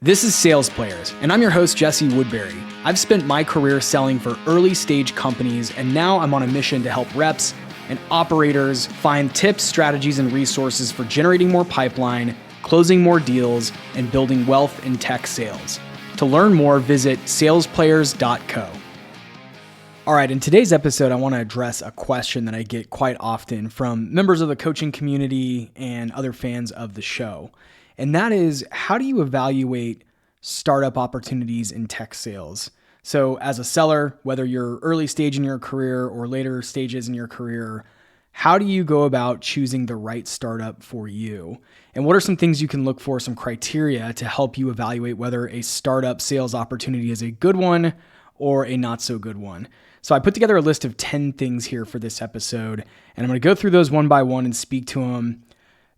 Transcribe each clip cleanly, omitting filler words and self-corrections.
This is Sales Players, and I'm your host, Jesse Woodbury. I've spent my career selling for early stage companies, and now I'm on a mission to help reps and operators find tips, strategies, and resources for generating more pipeline, closing more deals, and building wealth in tech sales. To learn more, visit salesplayers.co. All right, in today's episode, I want to address a question that I get quite often from members of the coaching community and other fans of the show. And that is, how do you evaluate startup opportunities in tech sales? So as a seller, whether you're early stage in your career or later stages in your career, how do you go about choosing the right startup for you? And what are some things you can look for, some criteria to help you evaluate whether a startup sales opportunity is a good one or a not so good one? So I put together a list of 10 things here for this episode, and I'm going to go through those one by one and speak to them.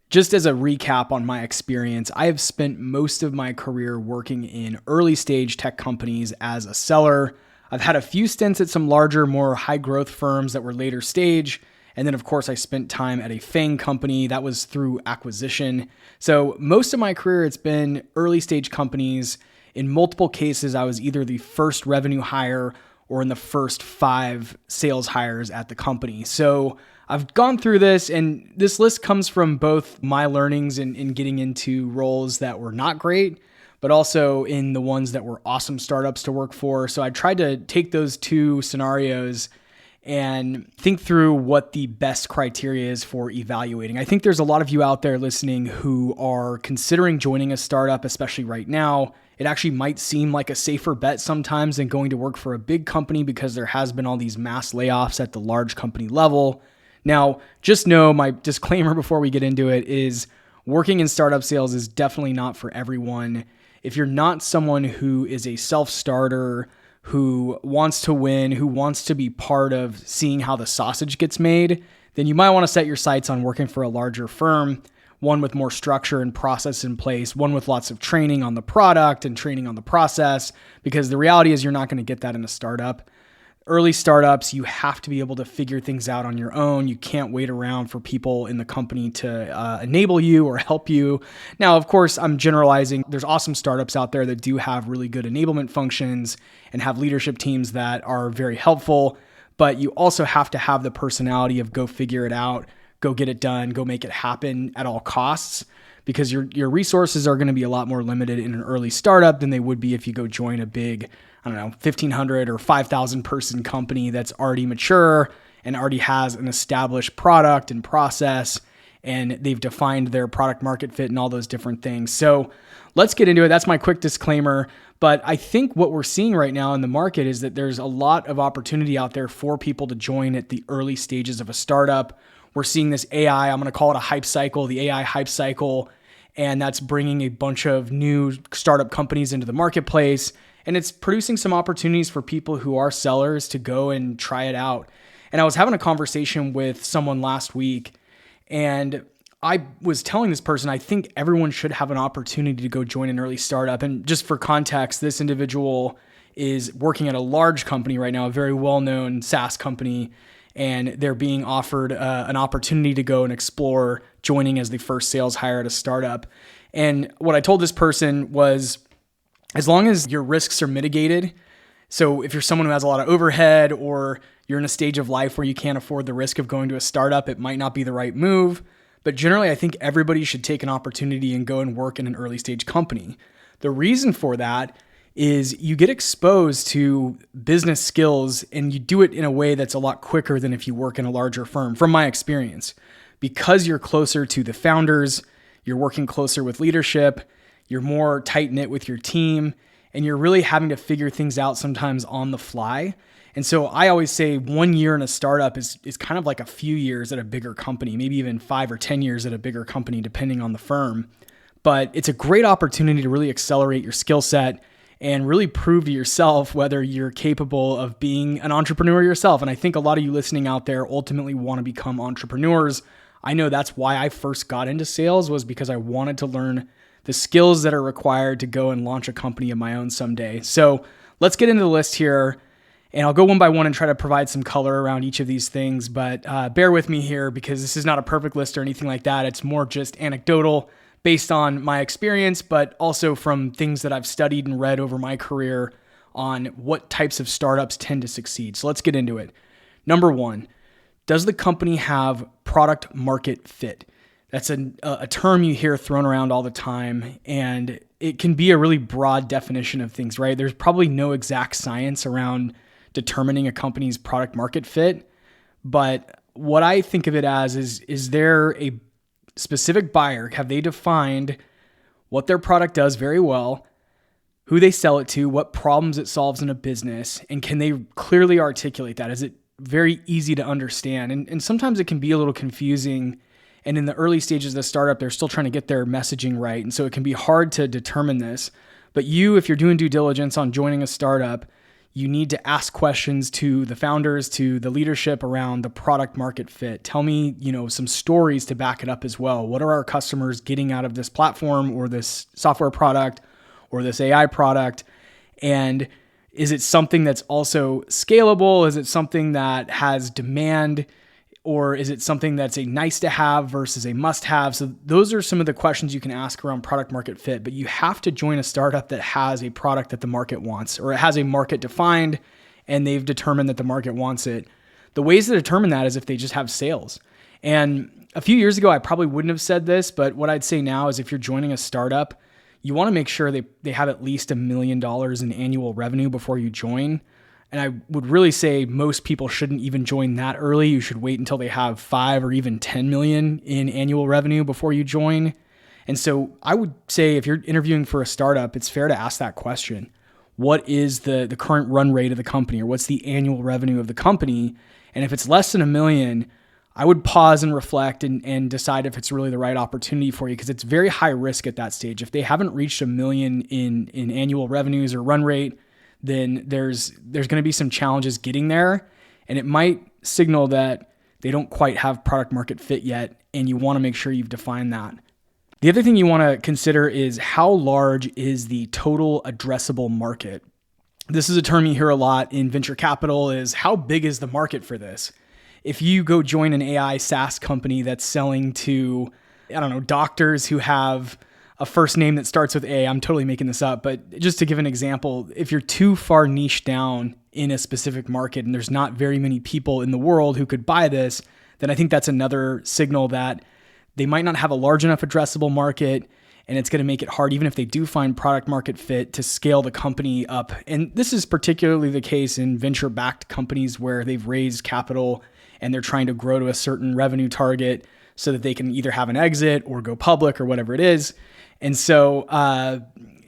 Just as a recap on my experience, I have spent most of my career working in early stage tech companies as a seller. I've had a few stints at some larger, more high growth firms that were later stage. And then of course I spent time at a FANG company that was through acquisition. So most of my career, it's been early stage companies. In multiple cases, I was either the first revenue hire or in the first 5 sales hires at the company. So I've gone through this, and this list comes from both my learnings in getting into roles that were not great, but also in the ones that were awesome startups to work for. So I tried to take those two scenarios and think through what the best criteria is for evaluating. I think there's a lot of you out there listening who are considering joining a startup, especially right now. It actually might seem like a safer bet sometimes than going to work for a big company because there has been all these mass layoffs at the large company level. Now, just know my disclaimer before we get into it is working in startup sales is definitely not for everyone. If you're not someone who is a self-starter, who wants to win, who wants to be part of seeing how the sausage gets made, then you might want to set your sights on working for a larger firm, one with more structure and process in place, one with lots of training on the product and training on the process, because the reality is you're not going to get that in a startup. Early startups, you have to be able to figure things out on your own. You can't wait around for people in the company to enable you or help you. Now, of course, I'm generalizing. There's awesome startups out there that do have really good enablement functions and have leadership teams that are very helpful, but you also have to have the personality of go figure it out, go get it done, go make it happen at all costs, because your resources are going to be a lot more limited in an early startup than they would be if you go join a big, 1,500 or 5,000 person company that's already mature and already has an established product and process, and they've defined their product market fit and all those different things. So let's get into it. That's my quick disclaimer. But I think what we're seeing right now in the market is that there's a lot of opportunity out there for people to join at the early stages of a startup. We're seeing this AI, I'm going to call it a hype cycle, the AI hype cycle, and that's bringing a bunch of new startup companies into the marketplace. And it's producing some opportunities for people who are sellers to go and try it out. And I was having a conversation with someone last week, and I was telling this person, I think everyone should have an opportunity to go join an early startup. And just for context, this individual is working at a large company right now, a very well-known SaaS company, and they're being offered an opportunity to go and explore joining as the first sales hire at a startup. And what I told this person was, as long as your risks are mitigated, so if you're someone who has a lot of overhead or you're in a stage of life where you can't afford the risk of going to a startup, it might not be the right move. But generally, I think everybody should take an opportunity and go and work in an early stage company. The reason for that is you get exposed to business skills, and you do it in a way that's a lot quicker than if you work in a larger firm, from my experience. Because you're closer to the founders, you're working closer with leadership, you're more tight-knit with your team, and you're really having to figure things out sometimes on the fly. And so I always say 1 year in a startup is kind of like a few years at a bigger company, maybe even 5 or 10 years at a bigger company, depending on the firm. But it's a great opportunity to really accelerate your skill set and really prove to yourself whether you're capable of being an entrepreneur yourself. And I think a lot of you listening out there ultimately want to become entrepreneurs. I know that's why I first got into sales, was because I wanted to learn the skills that are required to go and launch a company of my own someday. So let's get into the list here, and I'll go one by one and try to provide some color around each of these things. But bear with me here, because this is not a perfect list or anything like that. It's more just anecdotal, based on my experience, but also from things that I've studied and read over my career on what types of startups tend to succeed. So let's get into it. Number one, does the company have product market fit? That's a term you hear thrown around all the time, and it can be a really broad definition of things, right? There's probably no exact science around determining a company's product market fit, but what I think of it as is there a specific buyer? Have they defined what their product does very well, who they sell it to, what problems it solves in a business, and can they clearly articulate that? Is it very easy to understand? And sometimes it can be a little confusing. And in the early stages of the startup, they're still trying to get their messaging right. And so it can be hard to determine this. But if you're doing due diligence on joining a startup, you need to ask questions to the founders, to the leadership around the product market fit. Tell me, some stories to back it up as well. What are our customers getting out of this platform or this software product or this AI product? And is it something that's also scalable? Is it something that has demand? Or is it something that's a nice to have versus a must have? So those are some of the questions you can ask around product market fit, but you have to join a startup that has a product that the market wants, or it has a market defined and they've determined that the market wants it. The ways to determine that is if they just have sales. And a few years ago, I probably wouldn't have said this, but what I'd say now is if you're joining a startup, you want to make sure they have at least $1 million in annual revenue before you join. And I would really say most people shouldn't even join that early. You should wait until they have 5 or even 10 million in annual revenue before you join. And so I would say if you're interviewing for a startup, it's fair to ask that question. What is the current run rate of the company, or what's the annual revenue of the company? And if it's less than $1 million, I would pause and reflect and decide if it's really the right opportunity for you, because it's very high risk at that stage. If they haven't reached $1 million in annual revenues or run rate, then there's going to be some challenges getting there, and it might signal that they don't quite have product market fit yet, and you want to make sure you've defined that. The other thing you want to consider is how large is the total addressable market. This is a term you hear a lot in venture capital, is how big is the market for this? If you go join an AI SaaS company that's selling to, doctors who have a first name that starts with A. I'm totally making this up, but just to give an example, if you're too far niche down in a specific market and there's not very many people in the world who could buy this, then I think that's another signal that they might not have a large enough addressable market, and it's going to make it hard, even if they do find product market fit, to scale the company up. And this is particularly the case in venture-backed companies where they've raised capital and they're trying to grow to a certain revenue target so that they can either have an exit or go public or whatever it is. And so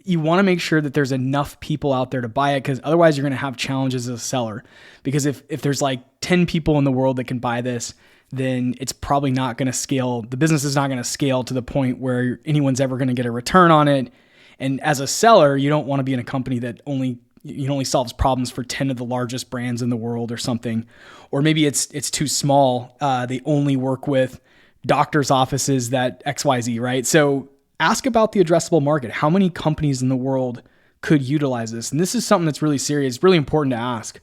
you want to make sure that there's enough people out there to buy it, because otherwise you're going to have challenges as a seller. Because if there's like 10 people in the world that can buy this, then it's probably not going to scale. The business is not going to scale to the point where anyone's ever going to get a return on it. And as a seller, you don't want to be in a company that only solves problems for 10 of the largest brands in the world or something. Or maybe it's too small. They only work with doctors' offices that XYZ, right? So ask about the addressable market. How many companies in the world could utilize this? And this is something that's really serious, really important to ask,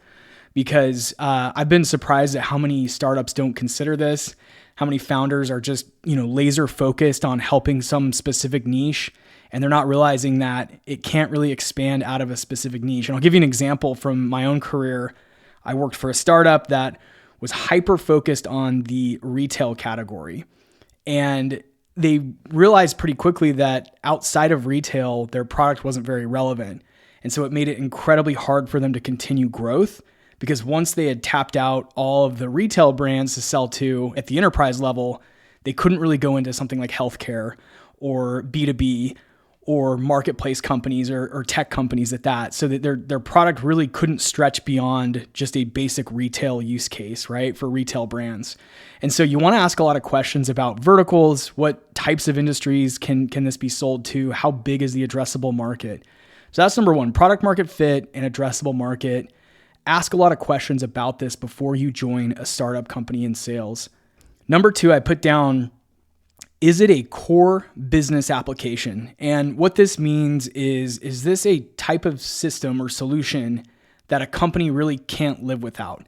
because I've been surprised at how many startups don't consider this, how many founders are just, laser focused on helping some specific niche, and they're not realizing that it can't really expand out of a specific niche. And I'll give you an example from my own career. I worked for a startup that was hyper focused on the retail category, and they realized pretty quickly that outside of retail, their product wasn't very relevant. And so it made it incredibly hard for them to continue growth, because once they had tapped out all of the retail brands to sell to at the enterprise level, they couldn't really go into something like healthcare or B2B or marketplace companies or tech companies at that. So that their product really couldn't stretch beyond just a basic retail use case, right, for retail brands. And so you want to ask a lot of questions about verticals. What types of industries can this be sold to? How big is the addressable market? So that's number one, product market fit and addressable market. Ask a lot of questions about this before you join a startup company in sales. Number two, I put down, is it a core business application? And what this means is this a type of system or solution that a company really can't live without?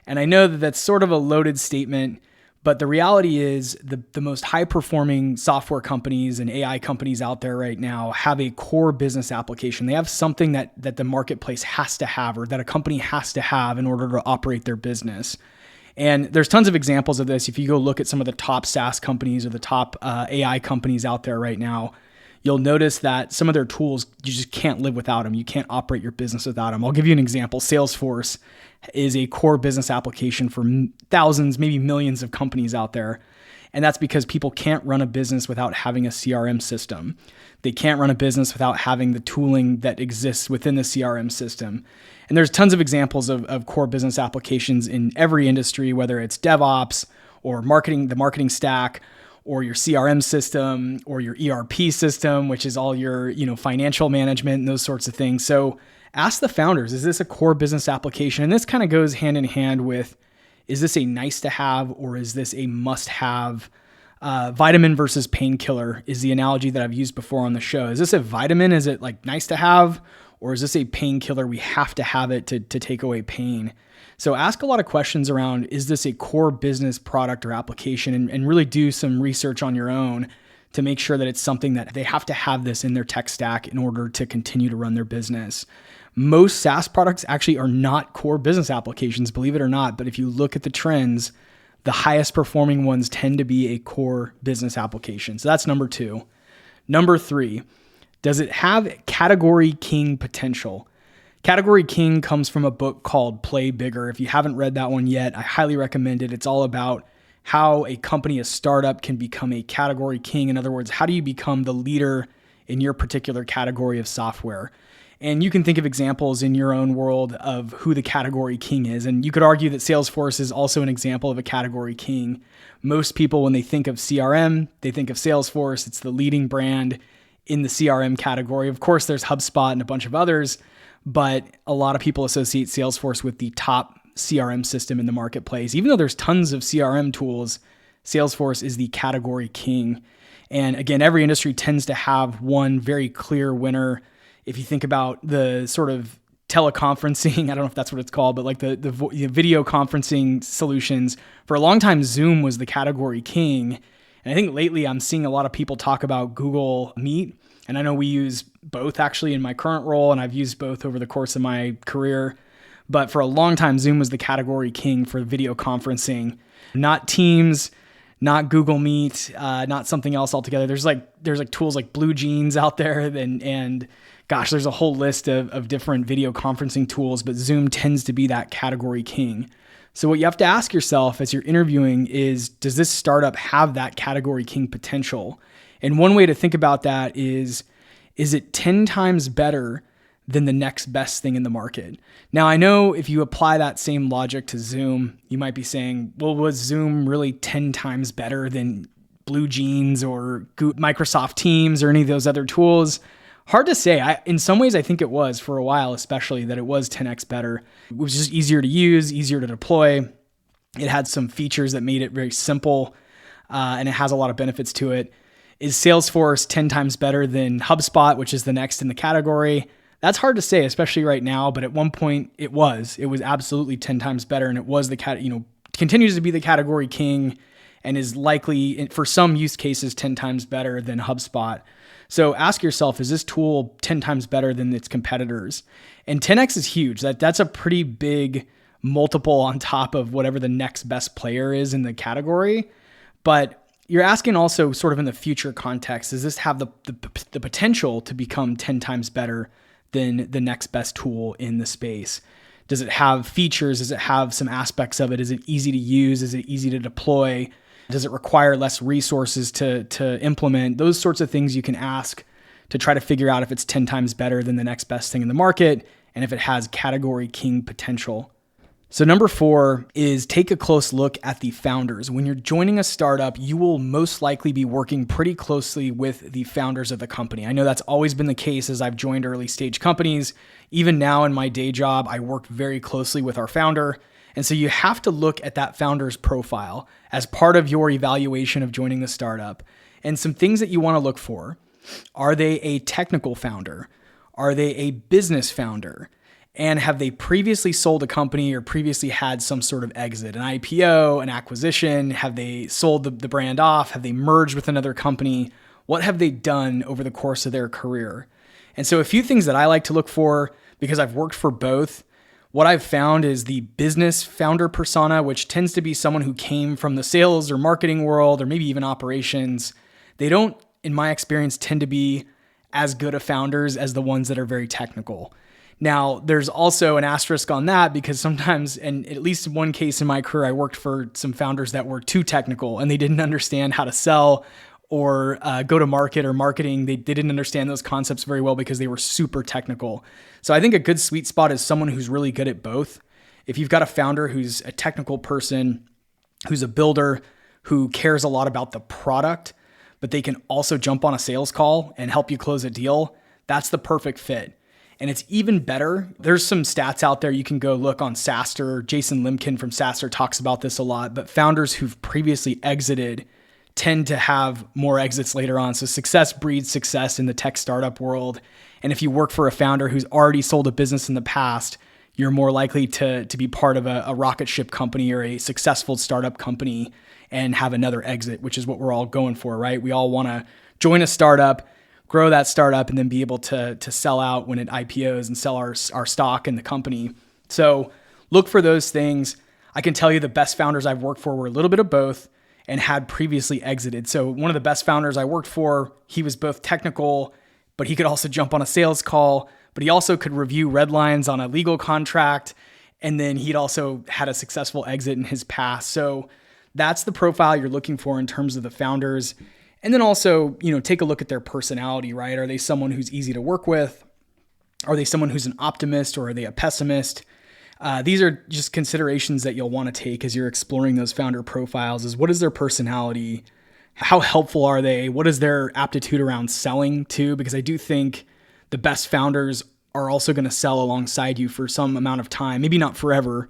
And I know that that's sort of a loaded statement, But the reality is the most high-performing software companies and AI companies out there right now have a core business application. They have something that the marketplace has to have, or that a company has to have in order to operate their business. And there's tons of examples of this. If you go look at some of the top SaaS companies or the top AI companies out there right now, you'll notice that some of their tools, you just can't live without them. You can't operate your business without them. I'll give you an example. Salesforce is a core business application for thousands, maybe millions of companies out there. And that's because people can't run a business without having a CRM system. They can't run a business without having the tooling that exists within the CRM system. And there's tons of examples of core business applications in every industry, whether it's DevOps or marketing, the marketing stack, or your CRM system, or your ERP system, which is all your, financial management and those sorts of things. So ask the founders, is this a core business application? And this kind of goes hand in hand with, is this a nice to have, or is this a must have? Vitamin versus painkiller is the analogy that I've used before on the show. Is this a vitamin? Is it like nice to have? Or is this a painkiller? We have to have it to take away pain. So ask a lot of questions around, is this a core business product or application, and really do some research on your own to make sure that it's something that they have to have this in their tech stack in order to continue to run their business. Most SaaS products actually are not core business applications, believe it or not. But if you look at the trends, the highest performing ones tend to be a core business application. So that's number 2. Number 3, does it have category king potential? Category King comes from a book called Play Bigger. If you haven't read that one yet, I highly recommend it. It's all about how a company, a startup, can become a category king. In other words, how do you become the leader in your particular category of software? And you can think of examples in your own world of who the category king is. And you could argue that Salesforce is also an example of a category king. Most people, when they think of CRM, they think of Salesforce. It's the leading brand in the CRM category. Of course, there's HubSpot and a bunch of others, but a lot of people associate Salesforce with the top CRM system in the marketplace. Even though there's tons of CRM tools, Salesforce is the category king. And again, every industry tends to have one very clear winner. If you think about the sort of teleconferencing, I don't know if that's what it's called, but like the video conferencing solutions, for a long time, Zoom was the category king. And I think lately I'm seeing a lot of people talk about Google Meet. And I know we use both actually in my current role, and I've used both over the course of my career. But for a long time, Zoom was the category king for video conferencing, not Teams, not Google Meet, not something else altogether. There's like tools like Blue Jeans out there, and gosh, there's a whole list of different video conferencing tools, but Zoom tends to be that category king. So what you have to ask yourself as you're interviewing is, does this startup have that category king potential? And one way to think about that is it 10 times better than the next best thing in the market? Now, I know if you apply that same logic to Zoom, you might be saying, well, was Zoom really 10 times better than Blue Jeans or Microsoft Teams or any of those other tools? Hard to say. In some ways, I think it was for a while, especially that it was 10x better. It was just easier to use, easier to deploy. It had some features that made it very simple, and it has a lot of benefits to it. Is Salesforce 10 times better than HubSpot, which is the next in the category? That's hard to say, especially right now, but at one point it was absolutely 10 times better, and it was continues to be the category king, and is likely for some use cases 10 times better than HubSpot. So ask yourself, is this tool 10 times better than its competitors? And 10x is huge. That's a pretty big multiple on top of whatever the next best player is in the category. But you're asking also sort of in the future context, does this have the potential to become 10 times better than the next best tool in the space? Does it have features? Does it have some aspects of it? Is it easy to use? Is it easy to deploy? Does it require less resources to implement? Those sorts of things you can ask to try to figure out if it's 10 times better than the next best thing in the market, and if it has category king potential. So number 4 is take a close look at the founders. When you're joining a startup, you will most likely be working pretty closely with the founders of the company. I know that's always been the case as I've joined early stage companies. Even now in my day job, I work very closely with our founder. And so you have to look at that founder's profile as part of your evaluation of joining the startup. And some things that you want to look for: are they a technical founder? Are they a business founder? And have they previously sold a company or previously had some sort of exit, an IPO, an acquisition? Have they sold the brand off? Have they merged with another company? What have they done over the course of their career? And so a few things that I like to look for, because I've worked for both, what I've found is the business founder persona, which tends to be someone who came from the sales or marketing world, or maybe even operations. They don't, in my experience, tend to be as good of founders as the ones that are very technical. Now, there's also an asterisk on that because sometimes, and at least in one case in my career, I worked for some founders that were too technical and they didn't understand how to sell or go to market or marketing. They didn't understand those concepts very well because they were super technical. So I think a good sweet spot is someone who's really good at both. If you've got a founder who's a technical person, who's a builder, who cares a lot about the product, but they can also jump on a sales call and help you close a deal, that's the perfect fit. And it's even better. There's some stats out there you can go look on SaaStr. Jason Limkin from SaaStr talks about this a lot, but founders who've previously exited tend to have more exits later on. So success breeds success in the tech startup world. And if you work for a founder who's already sold a business in the past, you're more likely to be part of a rocket ship company or a successful startup company and have another exit, which is what we're all going for, right? We all want to join a startup, grow that startup, and then be able to sell out when it IPOs and sell our stock in the company. So look for those things. I can tell you the best founders I've worked for were a little bit of both and had previously exited. So one of the best founders I worked for, he was both technical, but he could also jump on a sales call, but he also could review red lines on a legal contract. And then he'd also had a successful exit in his past. So that's the profile you're looking for in terms of the founders. And then also, take a look at their personality, right? Are they someone who's easy to work with? Are they someone who's an optimist, or are they a pessimist? These are just considerations that you'll want to take as you're exploring those founder profiles. Is what is their personality? How helpful are they? What is their aptitude around selling too? Because I do think the best founders are also going to sell alongside you for some amount of time, maybe not forever,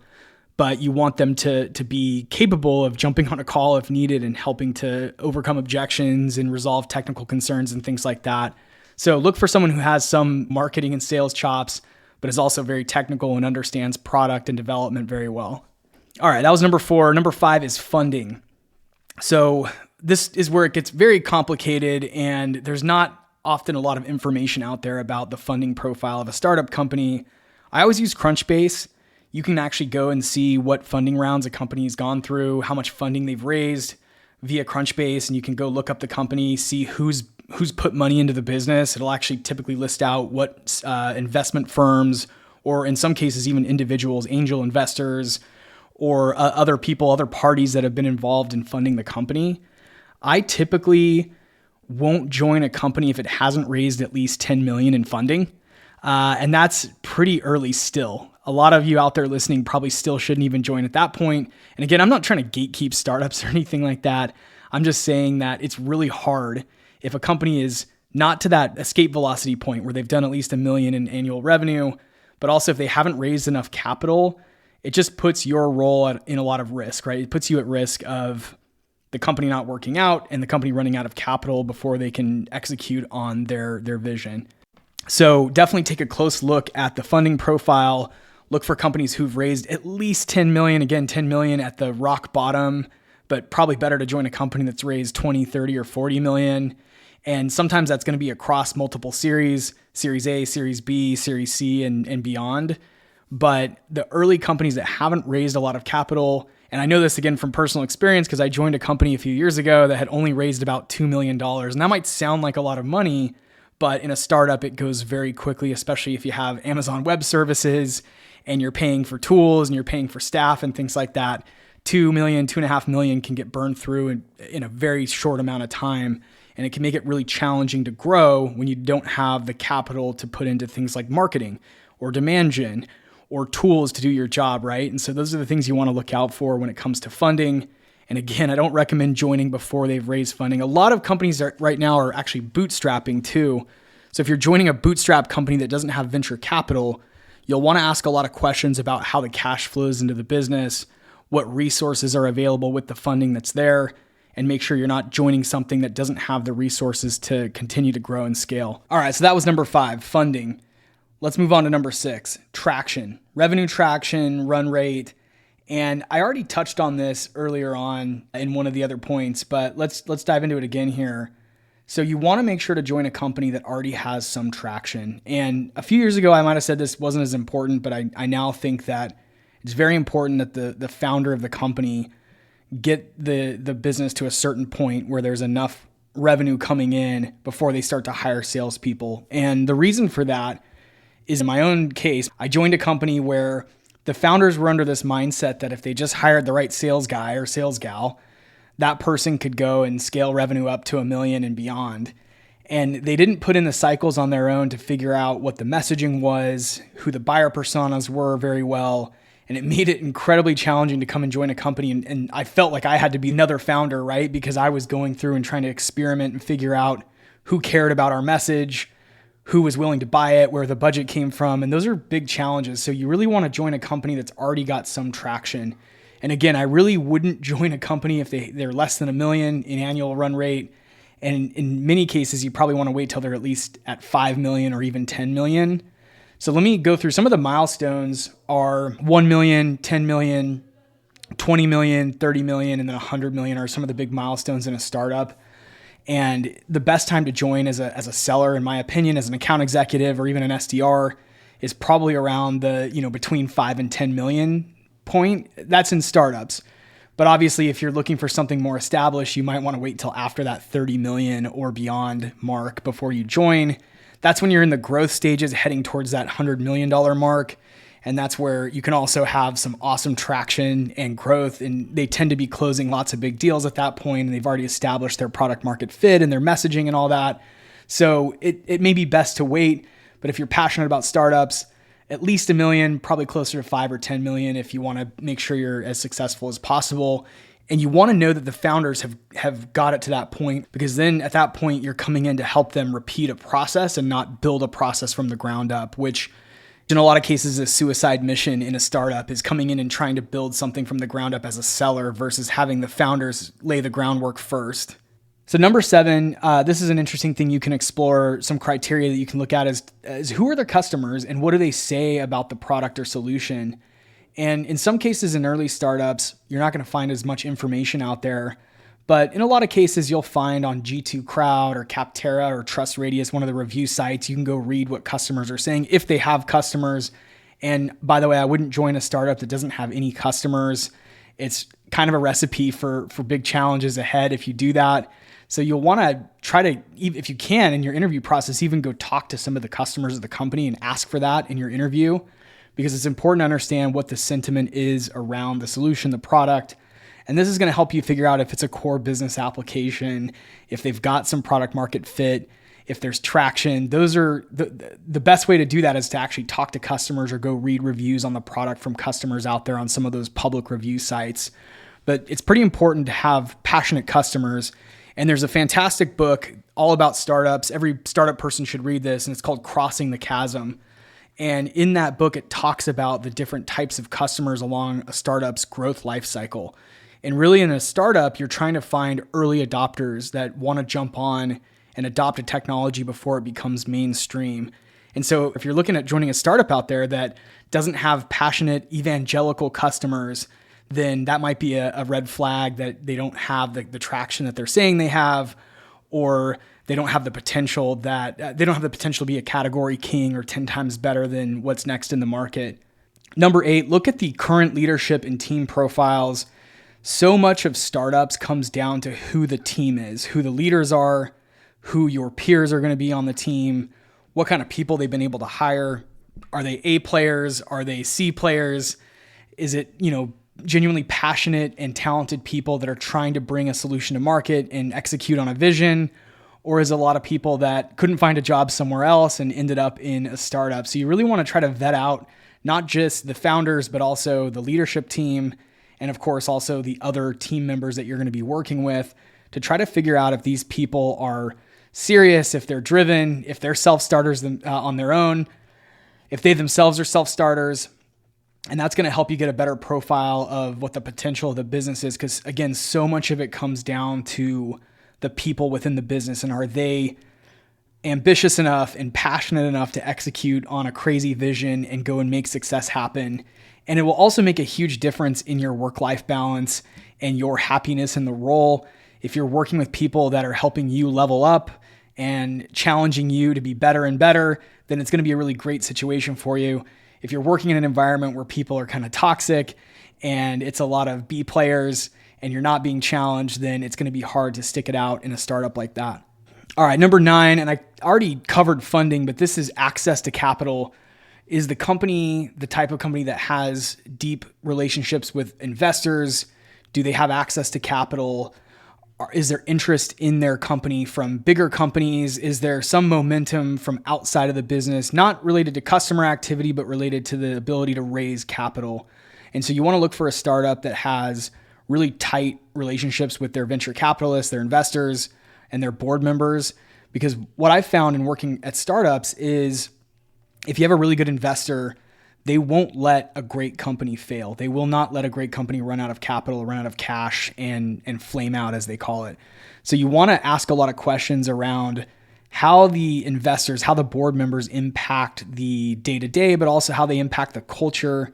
but you want them to be capable of jumping on a call if needed and helping to overcome objections and resolve technical concerns and things like that. So look for someone who has some marketing and sales chops, but is also very technical and understands product and development very well. All right, that was number 4. Number 5 is funding. So this is where it gets very complicated, and there's not often a lot of information out there about the funding profile of a startup company. I always use Crunchbase. You can actually go and see what funding rounds a company has gone through, how much funding they've raised via Crunchbase, and you can go look up the company, see who's put money into the business. It'll actually typically list out what investment firms, or in some cases even individuals, angel investors, or other people, other parties that have been involved in funding the company. I typically won't join a company if it hasn't raised at least 10 million in funding. And that's pretty early still. A lot of you out there listening probably still shouldn't even join at that point. And again, I'm not trying to gatekeep startups or anything like that. I'm just saying that it's really hard if a company is not to that escape velocity point where they've done at least $1 million in annual revenue, but also if they haven't raised enough capital, it just puts your role in a lot of risk, right? It puts you at risk of the company not working out and the company running out of capital before they can execute on their vision. So definitely take a close look at the funding profile. Look for companies who've raised at least 10 million, again, 10 million at the rock bottom, but probably better to join a company that's raised 20, 30, or 40 million. And sometimes that's going to be across multiple series A, Series B, Series C, and beyond. But the early companies that haven't raised a lot of capital, and I know this again from personal experience because I joined a company a few years ago that had only raised about $2 million. And that might sound like a lot of money, but in a startup, it goes very quickly, especially if you have Amazon Web Services and you're paying for tools and you're paying for staff and things like that. 2 million, 2.5 million can get burned through in a very short amount of time. And it can make it really challenging to grow when you don't have the capital to put into things like marketing or demand gen or tools to do your job, right? And so those are the things you want to look out for when it comes to funding. And again, I don't recommend joining before they've raised funding. A lot of companies right now are actually bootstrapping too. So if you're joining a bootstrap company that doesn't have venture capital, you'll want to ask a lot of questions about how the cash flows into the business, what resources are available with the funding that's there, and make sure you're not joining something that doesn't have the resources to continue to grow and scale. All right, so that was number 5, funding. Let's move on to number 6, traction, revenue traction, run rate. And I already touched on this earlier on in one of the other points, but let's dive into it again here. So you want to make sure to join a company that already has some traction. And a few years ago, I might have said this wasn't as important, but I now think that it's very important that the founder of the company get the business to a certain point where there's enough revenue coming in before they start to hire salespeople. And the reason for that is, in my own case, I joined a company where the founders were under this mindset that if they just hired the right sales guy or sales gal, that person could go and scale revenue up to $1 million and beyond. And they didn't put in the cycles on their own to figure out what the messaging was, who the buyer personas were very well. And it made it incredibly challenging to come and join a company. And I felt like I had to be another founder, right? Because I was going through and trying to experiment and figure out who cared about our message, who was willing to buy it, where the budget came from. And those are big challenges. So you really want to join a company that's already got some traction. And again, I really wouldn't join a company if they're less than $1 million in annual run rate. And in many cases, you probably want to wait till they're at least at 5 million or even 10 million. So let me go through some of the milestones are 1 million, 10 million, 20 million, 30 million, and then 100 million are some of the big milestones in a startup. And the best time to join as a seller, in my opinion, as an account executive or even an SDR, is probably around the, between 5 and 10 million point. That's in startups. But obviously, if you're looking for something more established, you might want to wait till after that 30 million or beyond mark before you join. That's when you're in the growth stages heading towards that $100 million mark. And that's where you can also have some awesome traction and growth. And they tend to be closing lots of big deals at that point. And they've already established their product market fit and their messaging and all that. So it may be best to wait. But if you're passionate about startups, at least $1 million, probably closer to 5 or 10 million if you want to make sure you're as successful as possible. And you want to know that the founders have got it to that point, because then at that point, you're coming in to help them repeat a process and not build a process from the ground up, which in a lot of cases, a suicide mission in a startup is coming in and trying to build something from the ground up as a seller versus having the founders lay the groundwork first. So number 7, this is an interesting thing you can explore. Some criteria that you can look at is who are their customers and what do they say about the product or solution? And in some cases in early startups, you're not going to find as much information out there. But in a lot of cases, you'll find on G2 Crowd or Capterra or TrustRadius, one of the review sites, you can go read what customers are saying if they have customers. And by the way, I wouldn't join a startup that doesn't have any customers. It's kind of a recipe for big challenges ahead if you do that. So you'll want to try to, if you can, in your interview process, even go talk to some of the customers of the company and ask for that in your interview, because it's important to understand what the sentiment is around the solution, the product. And this is going to help you figure out if it's a core business application, if they've got some product market fit, if there's traction. Those are the best way to do that is to actually talk to customers or go read reviews on the product from customers out there on some of those public review sites. But it's pretty important to have passionate customers. And there's a fantastic book all about startups. Every startup person should read this, and it's called Crossing the Chasm. And in that book, it talks about the different types of customers along a startup's growth life cycle. And really in a startup, you're trying to find early adopters that want to jump on and adopt a technology before it becomes mainstream. And so if you're looking at joining a startup out there that doesn't have passionate evangelical customers, then that might be a red flag that they don't have the traction that they're saying they have, or they don't have the potential to be a category king or 10 times better than what's next in the market. Number 8, look at the current leadership and team profiles. So much of startups comes down to who the team is, who the leaders are, who your peers are going to be on the team, what kind of people they've been able to hire. Are they A players? Are they C players? Is it, genuinely passionate and talented people that are trying to bring a solution to market and execute on a vision? Or is it a lot of people that couldn't find a job somewhere else and ended up in a startup? So you really want to try to vet out not just the founders, but also the leadership team. And of course, also the other team members that you're going to be working with to try to figure out if these people are serious, if they're driven, if they're self-starters on their own, if they themselves are self-starters. And that's going to help you get a better profile of what the potential of the business is. Because again, so much of it comes down to the people within the business, and are they ambitious enough and passionate enough to execute on a crazy vision and go and make success happen. And it will also make a huge difference in your work-life balance and your happiness in the role. If you're working with people that are helping you level up and challenging you to be better and better, then it's going to be a really great situation for you. If you're working in an environment where people are kind of toxic and it's a lot of B players and you're not being challenged, then it's going to be hard to stick it out in a startup like that. All right, number 9, and I already covered funding, but this is access to capital. Is the company the type of company that has deep relationships with investors? Do they have access to capital? Is there interest in their company from bigger companies? Is there some momentum from outside of the business, not related to customer activity, but related to the ability to raise capital? And so you want to look for a startup that has really tight relationships with their venture capitalists, their investors, and their board members. Because what I've found in working at startups is if you have a really good investor, they won't let a great company fail. They will not let a great company run out of capital, run out of cash, and flame out, as they call it. So you want to ask a lot of questions around how the investors, how the board members impact the day-to-day, but also how they impact the culture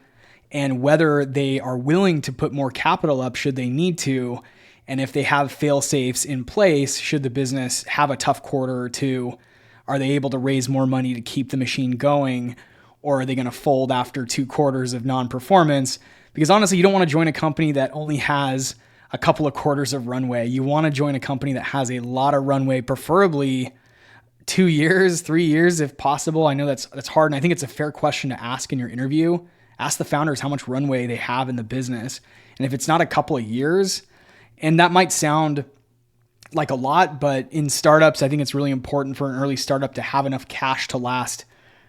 and whether they are willing to put more capital up should they need to. And if they have fail safes in place, should the business have a tough quarter or two, are they able to raise more money to keep the machine going? Or are they going to fold after 2 quarters of non-performance? Because honestly, you don't want to join a company that only has a couple of quarters of runway. You want to join a company that has a lot of runway, preferably 2 years, 3 years if possible. I know that's hard, and I think it's a fair question to ask in your interview. Ask the founders how much runway they have in the business. And if it's not a couple of years, and that might sound like a lot, but in startups, I think it's really important for an early startup to have enough cash to last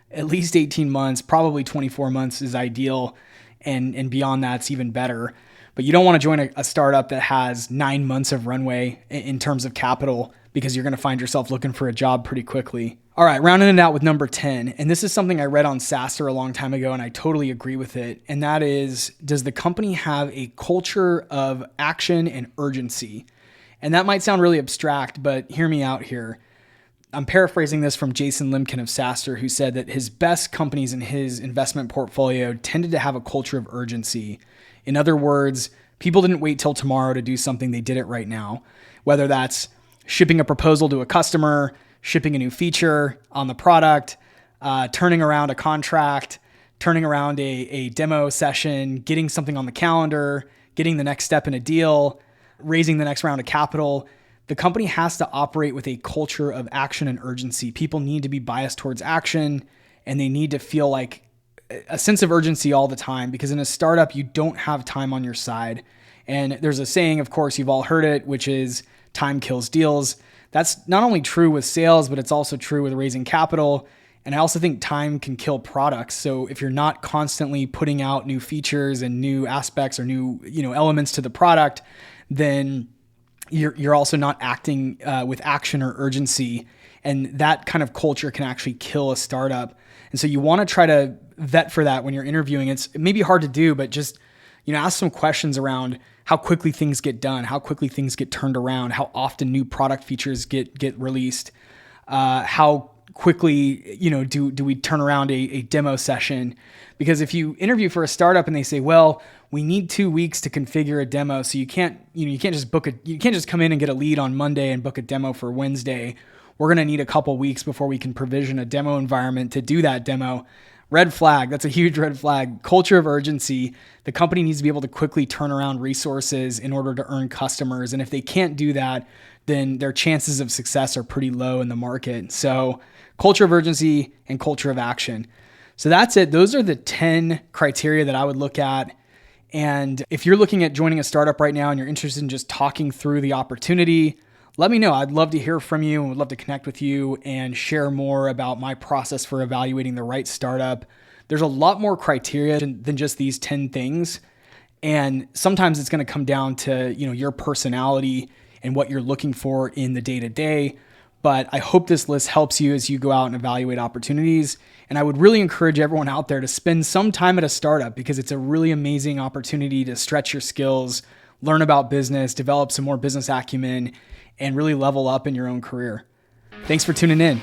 at least 18 months, probably 24 months is ideal. And beyond that's even better. But you don't want to join a startup that has 9 months of runway in terms of capital, because you're going to find yourself looking for a job pretty quickly. All right, rounding it out with number 10. And this is something I read on SaaStr a long time ago, and I totally agree with it. And that is, does the company have a culture of action and urgency? And that might sound really abstract, but hear me out here. I'm paraphrasing this from Jason Limkin of SaaStr, who said that his best companies in his investment portfolio tended to have a culture of urgency. In other words, people didn't wait till tomorrow to do something, they did it right now. Whether that's shipping a proposal to a customer, shipping a new feature on the product, turning around a contract, turning around a demo session, getting something on the calendar, getting the next step in a deal, raising the next round of capital. The company has to operate with a culture of action and urgency. People need to be biased towards action, and they need to feel like a sense of urgency all the time, because in a startup, you don't have time on your side. And there's a saying, of course, you've all heard it, which is time kills deals. That's not only true with sales, but it's also true with raising capital. And I also think time can kill products. So if you're not constantly putting out new features and new aspects or new, elements to the product, then you're also not acting with action or urgency. And that kind of culture can actually kill a startup. And so you want to try to vet for that when you're interviewing. It may be hard to do, but just, ask some questions around how quickly things get done, how quickly things get turned around, how often new product features get released, how quickly, do we turn around a demo session? Because if you interview for a startup and they say, well, we need 2 weeks to configure a demo, so you can't just come in and get a lead on Monday and book a demo for Wednesday. We're going to need a couple weeks before we can provision a demo environment to do that demo. Red flag. That's a huge red flag. Culture of urgency. The company needs to be able to quickly turn around resources in order to earn customers. And if they can't do that, then their chances of success are pretty low in the market. So culture of urgency and culture of action. So that's it. Those are the 10 criteria that I would look at. And if you're looking at joining a startup right now and you're interested in just talking through the opportunity, let me know. I'd love to hear from you and would love to connect with you and share more about my process for evaluating the right startup. There's a lot more criteria than just these 10 things. And sometimes it's going to come down to, your personality and what you're looking for in the day-to-day. But I hope this list helps you as you go out and evaluate opportunities. And I would really encourage everyone out there to spend some time at a startup, because it's a really amazing opportunity to stretch your skills, learn about business, develop some more business acumen, and really level up in your own career. Thanks for tuning in.